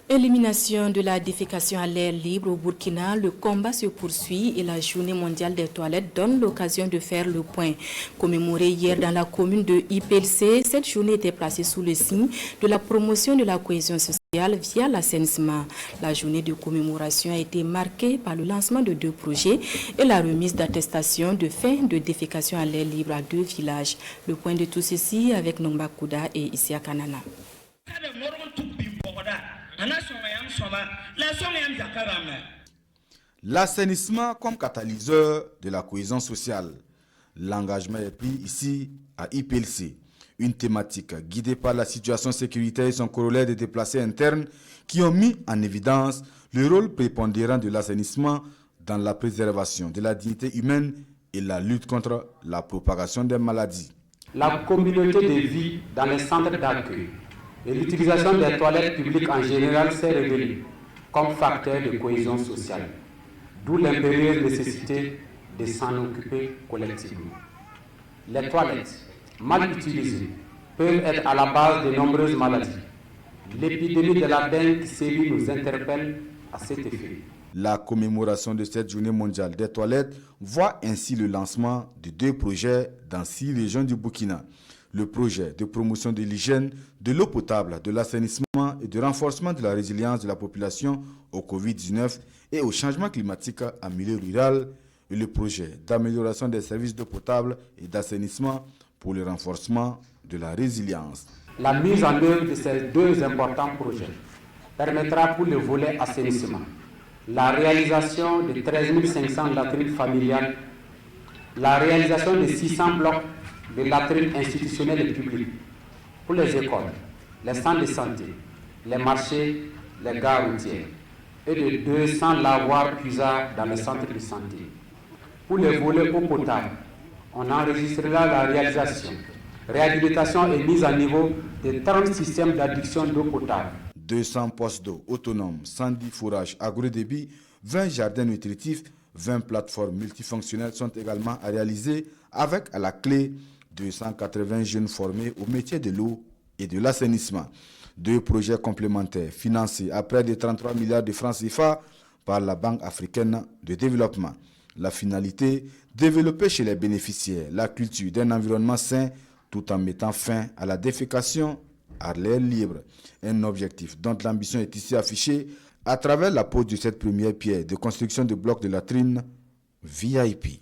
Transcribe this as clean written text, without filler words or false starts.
Élimination de la défécation à l'air libre au Burkina, le combat se poursuit et la journée mondiale des toilettes donne l'occasion de faire le point. Commémorée hier dans la commune de IPLC, cette journée était placée sous le signe de la promotion de la cohésion sociale via l'assainissement. La journée de commémoration a été marquée par le lancement de 2 projets et la remise d'attestations de fin de défécation à l'air libre à 2 villages. Le point de tout ceci avec Nomba Kouda et Isia Kanana. L'assainissement comme catalyseur de la cohésion sociale. L'engagement est pris ici à IPLC. Une thématique guidée par la situation sécuritaire et son corollaire des déplacés internes qui ont mis en évidence le rôle prépondérant de l'assainissement dans la préservation de la dignité humaine et la lutte contre la propagation des maladies. La communauté de vie dans les centres d'accueil et l'utilisation des toilettes publiques en général s'est révélée comme facteur de cohésion sociale, d'où l'impérieuse nécessité de s'en occuper collectivement. Les toilettes, mal utilisées, peuvent être à la base de nombreuses maladies. L'épidémie de la dengue qui sévit nous interpelle à cet effet. La commémoration de cette journée mondiale des toilettes voit ainsi le lancement de 2 projets dans 6 régions du Burkina. Le projet de promotion de l'hygiène, de l'eau potable, de l'assainissement et de renforcement de la résilience de la population au Covid-19 et au changement climatique en milieu rural, et le projet d'amélioration des services d'eau potable et d'assainissement pour le renforcement de la résilience. La mise en œuvre de ces 2 importants projets permettra pour le volet assainissement la réalisation de 13 500 latrines familiales, la réalisation de 600 blocs de latrines institutionnelles et publiques pour les écoles, les centres de santé, les marchés, les gares routières et de 200 lavoirs puisards dans les centres de santé. Pour le volet eau potable, on enregistrera la réalisation, réhabilitation et mise à niveau de 30 systèmes d'adduction d'eau potable. 200 postes d'eau autonomes, 110 forages agro-débit, 20 jardins nutritifs, 20 plateformes multifonctionnelles sont également à réaliser avec à la clé 280 jeunes formés au métier de l'eau et de l'assainissement. 2 projets complémentaires financés à près de 33 milliards de francs CFA par la Banque africaine de développement. La finalité, développer chez les bénéficiaires la culture d'un environnement sain tout en mettant fin à la défécation à l'air libre. Un objectif dont l'ambition est ici affichée à travers la pose de cette première pierre de construction de blocs de latrines VIP.